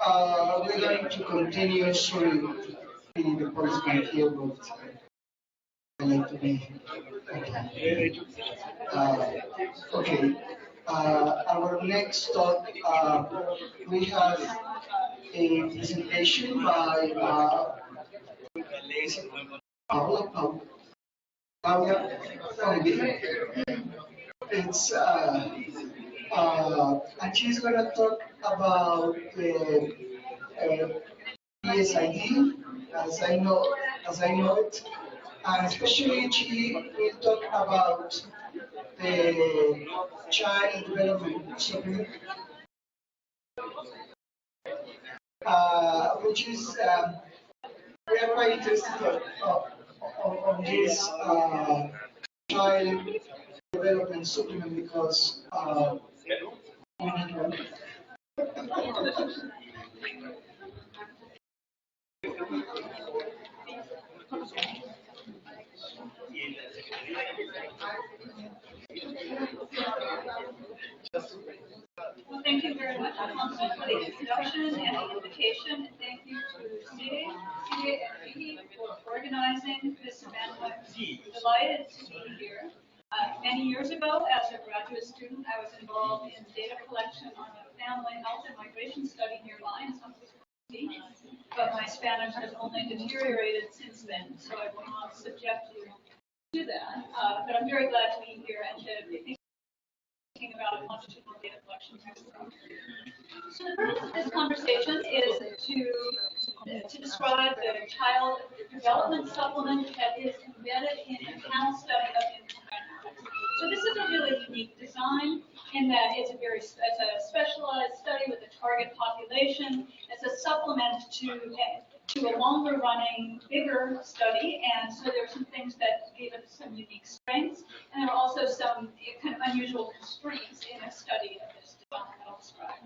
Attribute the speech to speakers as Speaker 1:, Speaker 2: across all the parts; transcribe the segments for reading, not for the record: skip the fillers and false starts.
Speaker 1: we're going to continue through the policeman here, but I like to be okay. Okay. Our next talk, we have a presentation by Paula. Paula Fomby. It's and she's going to talk about PSID, as I know it, and especially she will talk about the child development supplement, which is we are quite interested on this child development supplement because we need one.
Speaker 2: Well, thank you very much, Alfonso, for the introduction and the invitation, and thank you to CA and Vicky for organizing this event. I'm delighted to be here. Many years ago, as a graduate student, I was involved in data collection on a family health and migration study nearby in San Francisco, but my Spanish has only deteriorated since then, so I will not subject you to that. But I'm very glad to be here and to be thinking about longitudinal data collection. So the purpose of this conversation is to describe the child development supplement that is embedded in a panel study of income dynamics. So this is a really unique design in that it's a specialized study with a target population. It's a supplement to a longer running, bigger study, and so there are some things that gave it some unique strengths, and there are also some kind of unusual constraints in a study of this design that I'll describe.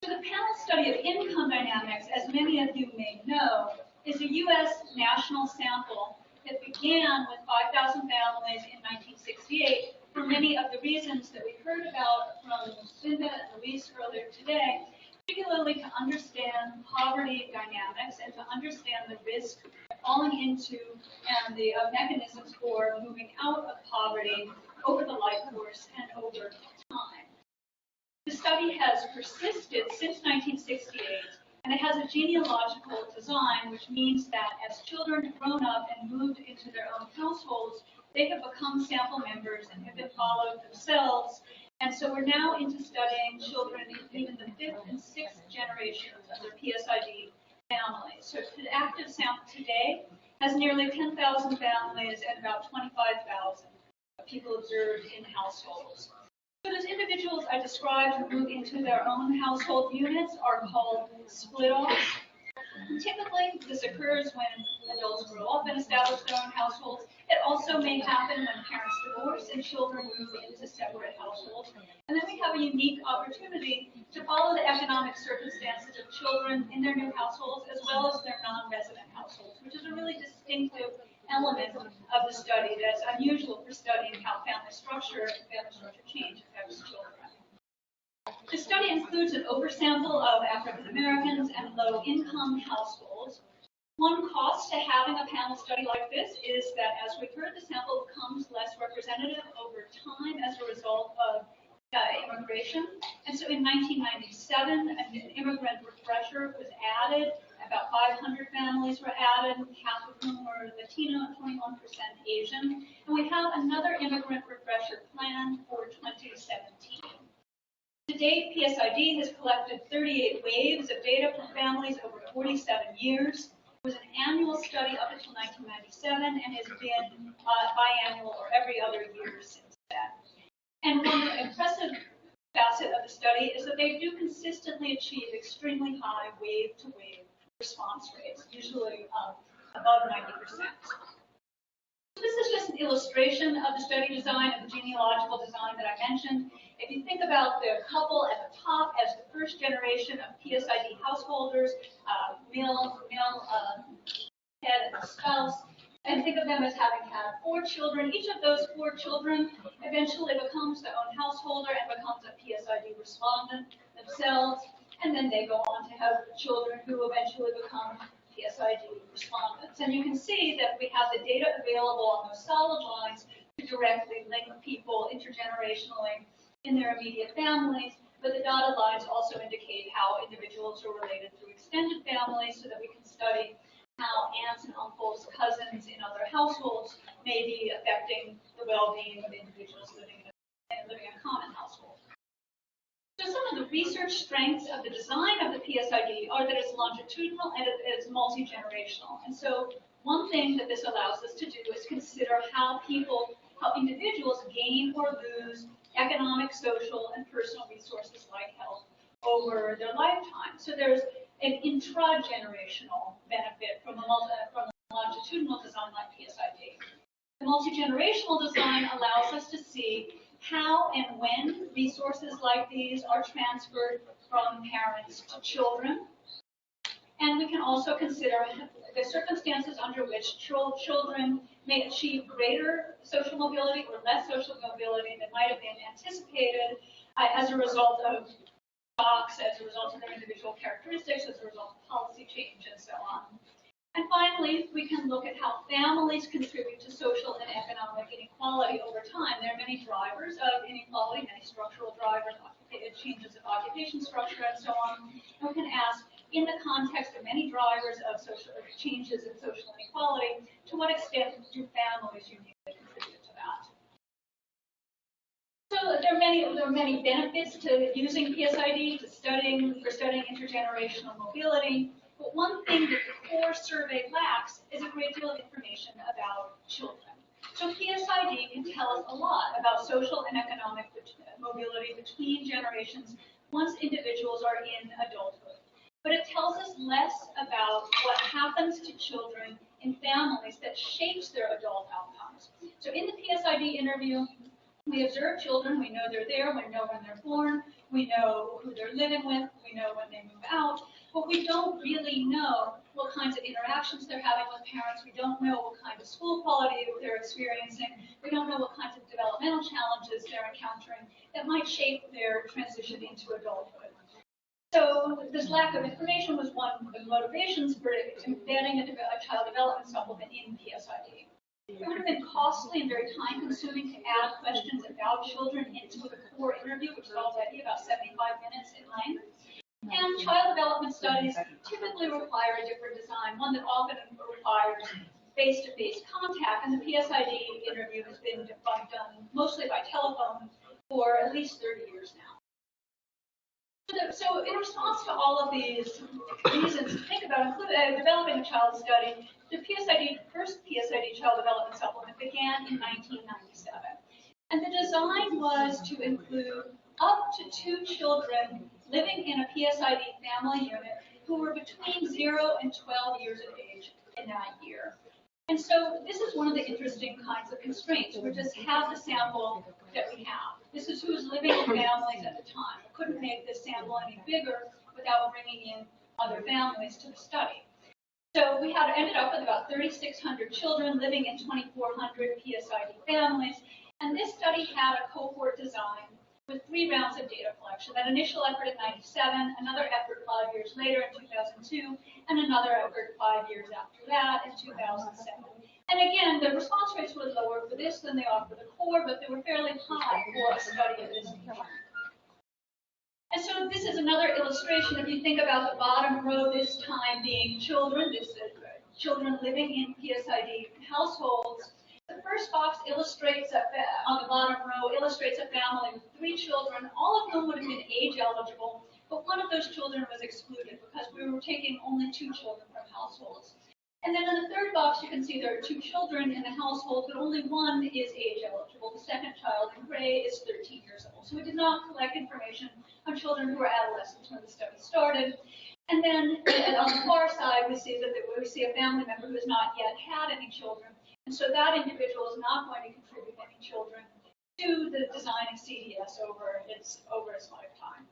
Speaker 2: So the panel study of income dynamics, as many of you may know, is a U.S. national sample that began with 5,000 families in 1968 for many of the reasons that we heard about from Cinda and Luis earlier today, particularly to understand poverty dynamics and to understand the risk of falling into and the mechanisms for moving out of poverty over the life course and over time. The study has persisted since 1968, and it has a genealogical design, which means that as children have grown up and moved into their own households, they have become sample members and have been followed themselves. And so we're now into studying children in even the 5th and 6th generations of their PSID families. So the active sample today has nearly 10,000 families and about 25,000 people observed in households. So those individuals I described who move into their own household units are called split-offs. Typically, this occurs when adults grow up and establish their own households. It also may happen when parents divorce and children move into separate households. And then we have a unique opportunity to follow the economic circumstances of children in their new households as well as their non-resident households, which is a really distinctive element of the study that's unusual for studying how family structure change affects children. The study includes an oversample of African Americans and low-income households. One cost to having a panel study like this is that, as we heard, the sample becomes less representative over time as a result of immigration. And so in 1997, an immigrant refresher was added. About 500 families were added, half of whom were Latino and 21% Asian. And we have another immigrant refresher planned for 2017. To date, PSID has collected 38 waves of data from families over 47 years. It was an annual study up until 1997 and has been biannual or every other year since then. And one impressive facet of the study is that they do consistently achieve extremely high wave-to-wave response rates, usually above 90%. This is just an illustration of the study design, of the genealogical design that I mentioned. If you think about the couple at the top as the first generation of PSID householders, male head and spouse, and think of them as having had 4 children. Each of those 4 children eventually becomes their own householder and becomes a PSID respondent themselves. and then they go on to have children who eventually become PSID respondents. And you can see that we have the data available on those solid lines to directly link people intergenerationally in their immediate families, but the dotted lines also indicate how individuals are related through extended families so that we can study how aunts and uncles, cousins in other households may be affecting the well-being of individuals living in a common household. So some of the research strengths of the design of the PSID are that it's longitudinal and it's multi-generational. And so one thing that this allows us to do is consider how individuals gain or lose economic, social, and personal resources like health over their lifetime. So there's an intra-generational benefit from a longitudinal design like PSID. The multi-generational design allows us to see how and when resources like these are transferred from parents to children. And we can also consider the circumstances under which children may achieve greater social mobility or less social mobility than might have been anticipated as a result of shocks, as a result of their individual characteristics, as a result of policy change, and so on. And finally, we can look at how families contribute to social and economic inequality over time. There are many drivers of inequality, many structural drivers, changes of occupation structure, and so on. And we can ask, in the context of many drivers of social changes in social inequality, to what extent do families uniquely contribute to that? So there are many benefits to using PSID, for studying intergenerational mobility. But one thing that the core survey lacks is a great deal of information about children. So PSID can tell us a lot about social and economic mobility between generations once individuals are in adulthood. But it tells us less about what happens to children in families that shapes their adult outcomes. So in the PSID interview, we observe children, we know they're there, we know when they're born, we know who they're living with, we know when they move out, but we don't really know what kinds of interactions they're having with parents, we don't know what kind of school quality they're experiencing, we don't know what kinds of developmental challenges they're encountering that might shape their transition into adulthood. So this lack of information was one of the motivations for embedding a child development supplement in PSID. It would have been costly and very time-consuming to add questions about children into the core interview, which is already about 75 minutes in length. And child development studies typically require a different design, one that often requires face-to-face contact, and the PSID interview has been done mostly by telephone for at least 30 years now. So in response to all of these reasons to think about developing a child study, the first PSID child development supplement began in 1997. And the design was to include up to 2 children living in a PSID family unit who were between 0 and 12 years of age in that year. And so this is one of the interesting kinds of constraints. We just have the sample that we have. This is who's living in families at the time. We couldn't make this sample any bigger without bringing in other families to the study. So we ended up with about 3,600 children living in 2,400 PSID families. And this study had a cohort design with 3 rounds of data collection. That initial effort in 97, another effort 5 years later in 2002, and another effort 5 years after that in 2007. And again, the response rates were lower for this than they are for the core, but they were fairly high for a study of this kind. And so this is another illustration. If you think about the bottom row this time being children, children living in PSID households, the first box illustrates, on the bottom row, illustrates a family with 3 children. All of them would have been age eligible, but one of those children was excluded because we were taking only 2 children from households. And then in the third box, you can see there are 2 children in the household, but only one is age eligible. The second child in gray is 13 years old. So we did not collect information on children who were adolescents when the study started. And then on the far side, we see a family member who has not yet had any children. And so that individual is not going to contribute any children to the design of CDS over its lifetime.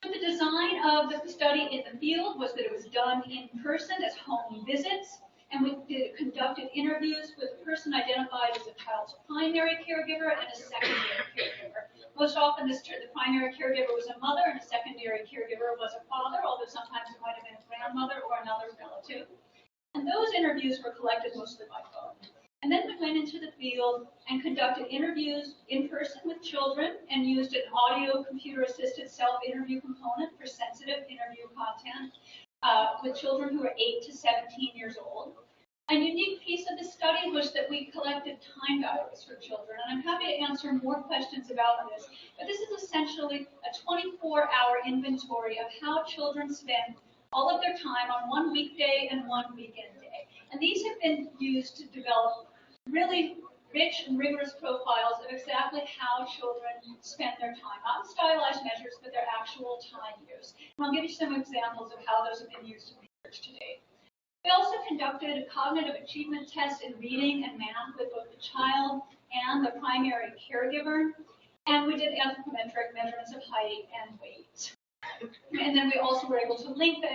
Speaker 2: So the design of the study in the field was that it was done in person as home visits. and we conducted interviews with a person identified as a child's primary caregiver and a secondary caregiver. Most often, the primary caregiver was a mother, and a secondary caregiver was a father, although sometimes it might have been a grandmother or another relative. And those interviews were collected mostly by phone. And then we went into the field and conducted interviews in person with children and used an audio computer-assisted self-interview component for sensitive interview content with children who were 8 to 17 years old. A unique piece of the study was that we collected time diaries for children, and I'm happy to answer more questions about this, but this is essentially a 24-hour inventory of how children spend all of their time on one weekday and one weekend day. And these have been used to develop really rich and rigorous profiles of exactly how children spend their time, not stylized measures, but their actual time use. And I'll give you some examples of how those have been used in research to date. We also conducted a cognitive achievement test in reading and math with both the child and the primary caregiver, and we did anthropometric measurements of height and weight. And then we also were able to link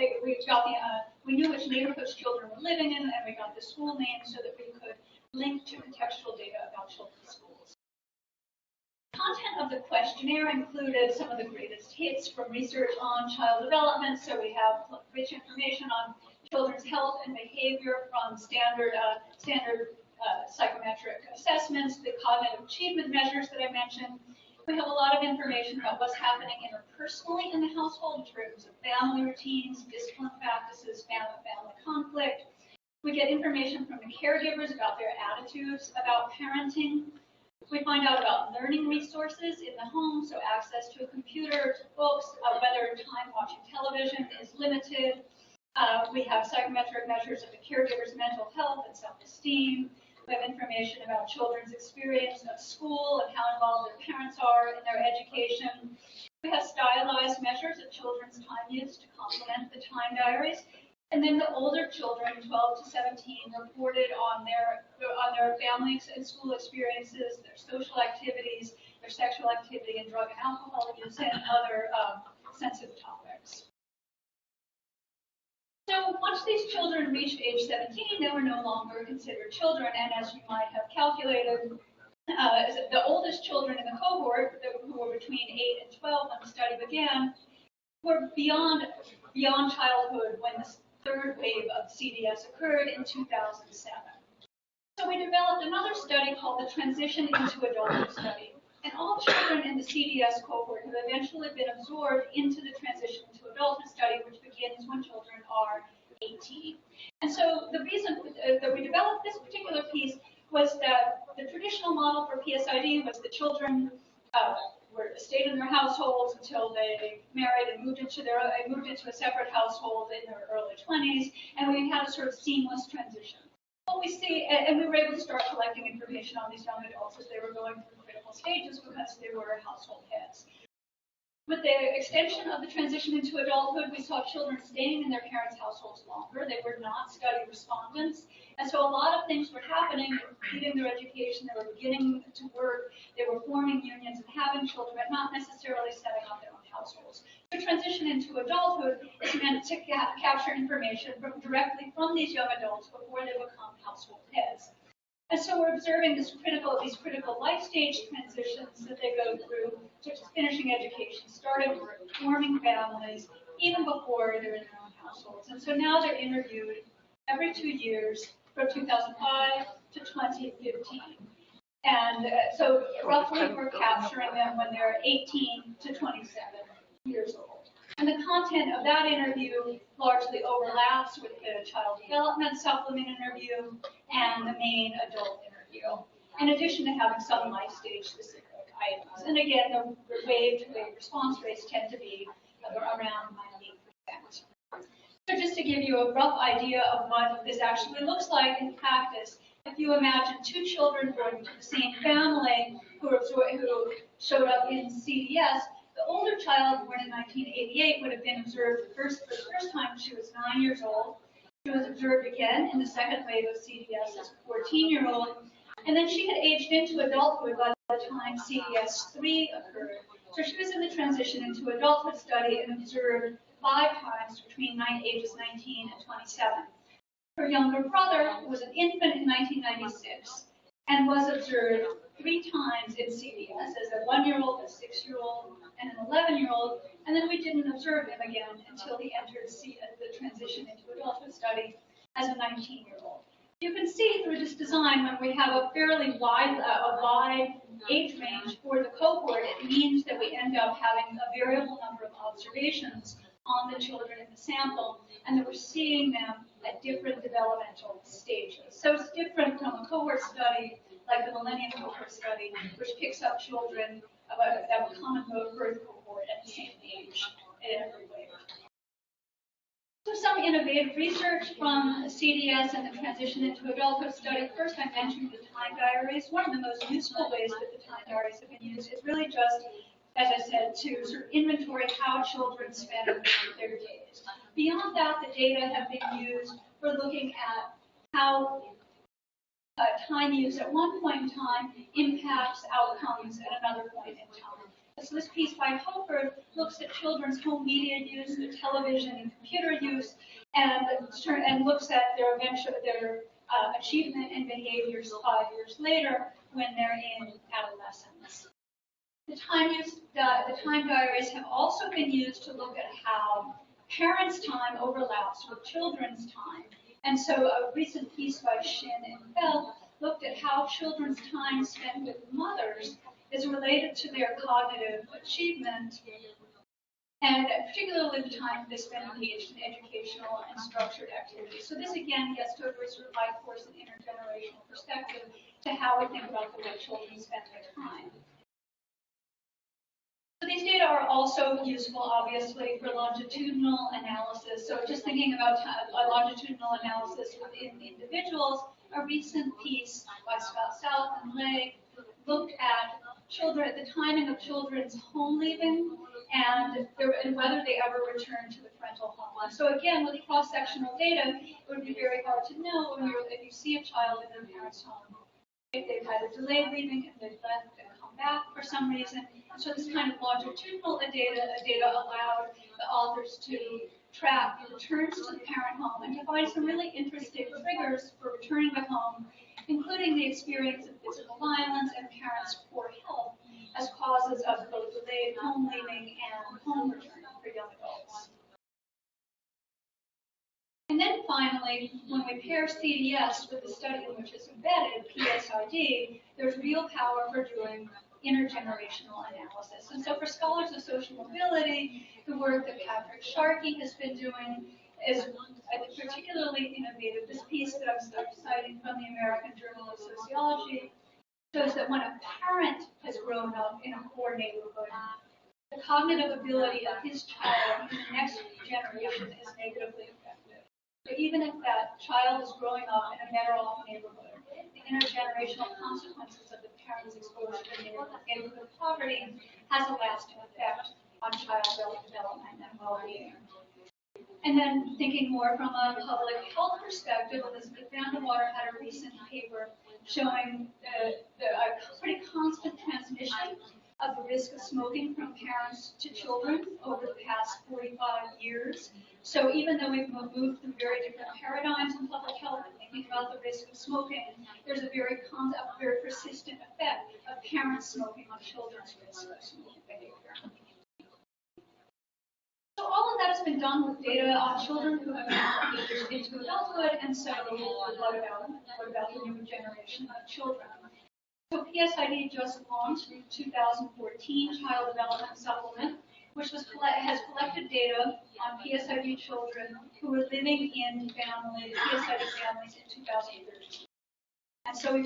Speaker 2: we knew which neighborhoods children were living in, and we got the school names so that we could link to contextual data about children's schools. Content of the questionnaire included some of the greatest hits from research on child development, so we have rich information on children's health and behavior from standard psychometric assessments, the cognitive achievement measures that I mentioned. We have a lot of information about what's happening interpersonally in the household in terms of family routines, discipline practices, family conflict. We get information from the caregivers about their attitudes about parenting. We find out about learning resources in the home, so access to a computer, to books, whether time watching television is limited. We have psychometric measures of the caregiver's mental health and self-esteem. We have information about children's experience of school and how involved their parents are in their education. We have stylized measures of children's time use to complement the time diaries. And then the older children, 12 to 17, reported on their family and school experiences, their social activities, their sexual activity, and drug and alcohol use, and other sensitive topics. So once these children reached age 17, they were no longer considered children, and as you might have calculated, the oldest children in the cohort, who were between 8 and 12 when the study began, were beyond childhood when the third wave of CDS occurred in 2007. So we developed another study called the Transition into Adulthood Study. And all children in the CDS cohort have eventually been absorbed into the Transition into Adulthood Study, which begins when children are 18. And so the reason that we developed this particular piece was that the traditional model for PSID was the children stayed in their households until they married and moved into a separate household in their early 20s, and we had a sort of seamless transition. What we see, and we were able to start collecting information on these young adults as they were going through critical stages because they were household heads. With the extension of the transition into adulthood, we saw children staying in their parents' households longer. They were not study respondents. And so a lot of things were happening. They were completing their education. They were beginning to work. They were forming unions and having children, but not necessarily setting up their own households. The transition into adulthood is meant to capture information directly from these young adults before they become household heads. And so we're observing these critical life stage transitions that they go through, such as finishing education, starting work, forming families, even before they're in their own households. And so now they're interviewed every 2 years from 2005 to 2015. And so roughly we're capturing them when they're 18 to 27 years old. And the content of that interview largely overlaps with the child development supplement interview and the main adult interview, in addition to having some life stage specific items. And again, the wave-to-wave response rates tend to be around 98%. So just to give you a rough idea of what this actually looks like in practice, if you imagine two children born to the same family who showed up in CDS, the older child, born in 1988, would have been observed for the first time she was 9 years old. She was observed again in the second wave of CDS as a 14-year-old, and then she had aged into adulthood by the time CDS-3 occurred. So she was in the transition into adulthood study and observed 5 times between ages 19 and 27. Her younger brother was an infant in 1996 and was observed 3 times in CDS as a 1-year-old, a 6-year-old, and an 11-year-old, and then we didn't observe him again until he entered the transition into adulthood study as a 19-year-old. You can see through this design when we have a fairly wide age range for the cohort, it means that we end up having a variable number of observations on the children in the sample, and that we're seeing them at different developmental stages. So it's different from a cohort study, like the Millennium Cohort Study, which picks up children that have a common birth cohort at the same age in every way. So some innovative research from CDS and the transition into adulthood study. First, I mentioned the time diaries. One of the most useful ways that the time diaries have been used is really just, as I said, to sort of inventory how children spend their days. Beyond that, the data have been used for looking at how time use at one point in time impacts outcomes at another point in time. So this piece by Hofer looks at children's home media use, their television and computer use, and looks at their achievement and behaviors 5 years later when they're in adolescence. The time diaries have also been used to look at how parents' time overlaps with children's time. And so a recent piece by Shin and Feld looked at how children's time spent with mothers is related to their cognitive achievement, and particularly the time they spend engaged in educational and structured activities. So this again gets to a very sort of life course and intergenerational perspective to how we think about the way children spend their time. So these data are also useful, obviously, for longitudinal analysis. So just thinking about longitudinal analysis within individuals, a recent piece by Scott South and Lay looked at children, the timing of children's home leaving and whether they ever return to the parental home. So again, with cross-sectional data, it would be very hard to know if you see a child in their parents' home, if they've had a delayed leaving and they've left and come back for some reason. And so this kind of longitudinal data allowed the authors to track returns to the parent home and to find some really interesting triggers for returning to home, including the experience of physical violence and parents' poor health as causes of both delayed home leaving and home return for young adults. And then finally, when we pair CDS with the study in which it's embedded, PSID, there's real power for doing intergenerational analysis. And so for scholars of social mobility, the work that Patrick Sharkey has been doing is, I think, particularly innovative. This piece that I'm citing from the American Journal of Sociology shows that when a parent has grown up in a poor neighborhood, the cognitive ability of his child in the next generation is negatively affected. But even if that child is growing up in a better off neighborhood, the intergenerational consequences of the parent's exposure to neighborhood poverty has a lasting effect on child development and well-being. And then thinking more from a public health perspective, Elizabeth Vandewater had a recent paper showing a pretty constant transmission of the risk of smoking from parents to children over the past 45 years. So even though we've moved through very different paradigms in public health and thinking about the risk of smoking, there's a very persistent effect of parents smoking on children's risk of smoking behavior. So all of that has been done with data on children who have been into adulthood, and so what about the new generation of children? So PSID just launched in 2014 Child Development Supplement, which has collected data on PSID children who were living in PSID families in 2013. And so we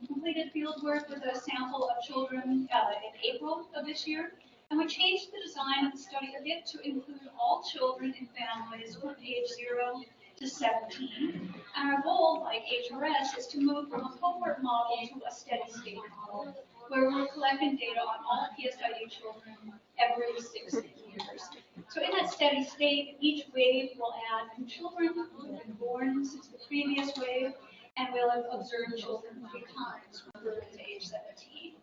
Speaker 2: completed field work with a sample of children in April of this year. And we changed the design of the study a bit to include all children in families from age 0 to 17. And our goal, like HRS, is to move from a cohort model to a steady state model, where we're collecting data on all PSID children every 6 years. So in that steady state, each wave will add new children who have been born since the previous wave, and we'll have observed children 3 times from birth to age 17.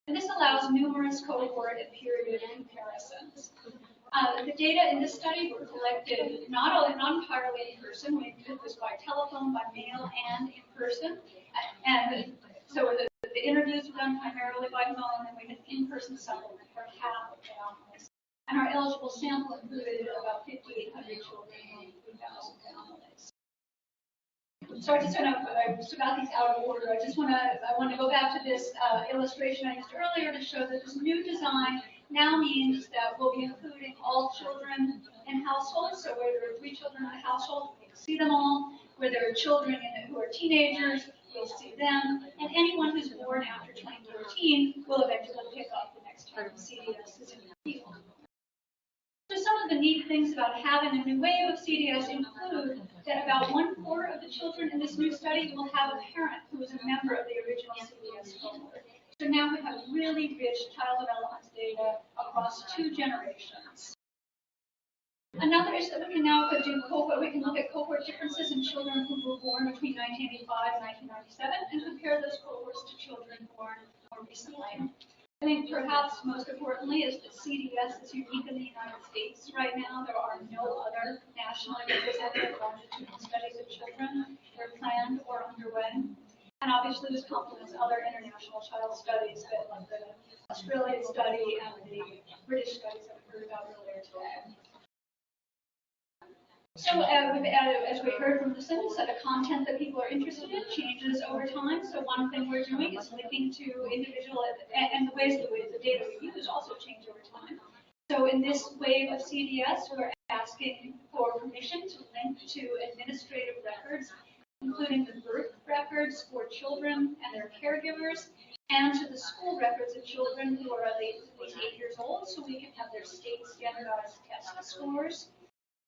Speaker 2: And this allows numerous cohort and period comparisons. The data in this study were collected not entirely in person. We did this by telephone, by mail, and in person. And so the interviews were done primarily by phone, and we had in-person supplement for half of the families. And our eligible sample included about 5,800 children and 3,000 families. So I just kind of got these out of order. I want to go back to this illustration I used earlier to show that this new design now means that we'll be including all children in households. So where there are 3 children in a household, we'll see them all. Where there are children who are teenagers, we'll see them. And anyone who's born after 2013 will eventually pick up the next time CDS is in the field. So some of the neat things about having a new wave of CDS include that about 1/4 of the children in this new study will have a parent who was a member of the original CDS cohort. So now we have really rich child development data across 2 generations. Another is that we can now do cohort. We can look at cohort differences in children who were born between 1985 and 1997 and compare those cohorts to children born more recently. I think perhaps most importantly is that CDS is unique in the United States right now. There are no other nationally representative longitudinal studies of children that are planned or underway. And obviously this complements other international child studies, like the Australian study and the British studies that we heard about earlier today. So as we heard from the sentence, the content that people are interested in changes over time. So one thing we're doing is linking to individual, and the ways the data we use also change over time. So in this wave of CDS, we're asking for permission to link to administrative records, including the birth records for children and their caregivers, and to the school records of children who are at least 8 years old, so we can have their state standardized test scores.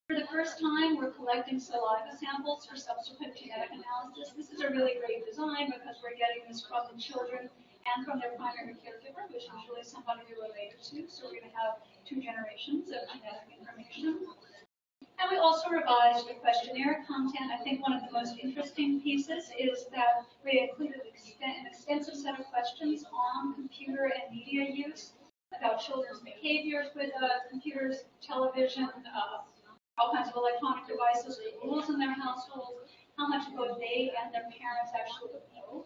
Speaker 2: For the first time, we're collecting saliva samples for subsequent genetic analysis. This is a really great design because we're getting this from the children and from their primary caregiver, which is usually somebody you're related to. So we're going to have 2 generations of genetic information. And we also revised the questionnaire content. I think one of the most interesting pieces is that we included an extensive set of questions on computer and media use, about children's behaviors with computers, television, all kinds of electronic devices, rules in their households, how much both they and their parents actually know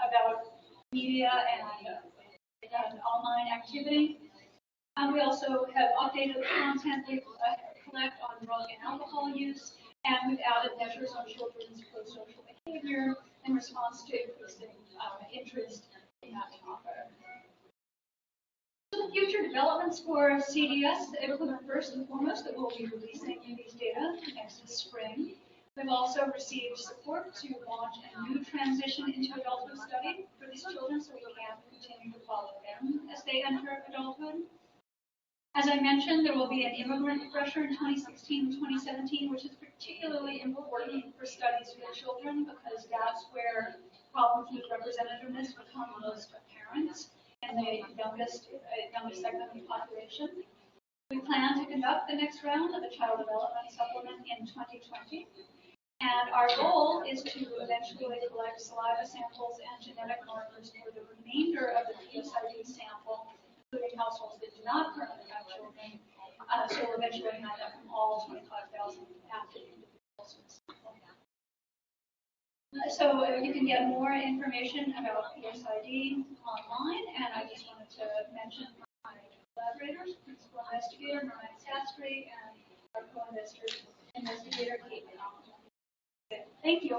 Speaker 2: about media and online activity. We also have updated the content we collect on drug and alcohol use, and we've added measures on children's pro-social behavior in response to increasing interest in that topic. So the future developments for CDS include first and foremost that we'll be releasing these data next spring. We've also received support to launch a new transition into adulthood study for these children so we can continue to follow them as they enter adulthood. As I mentioned, there will be an immigrant refresher in 2016 and 2017, which is particularly important for studies with children because that's where problems with representativeness become most apparent in the youngest segment of the population. We plan to conduct the next round of the Child Development Supplement in 2020. And our goal is to eventually collect saliva samples and genetic markers for the remainder of the PSID sample, including households that do not currently have children. So we'll eventually have that from all 25,000 active individuals. So you can get more information about PSID online, and I just wanted to mention my collaborators, Principal Investigator Mariah Sastry and our co-investigator Kate. Thank you.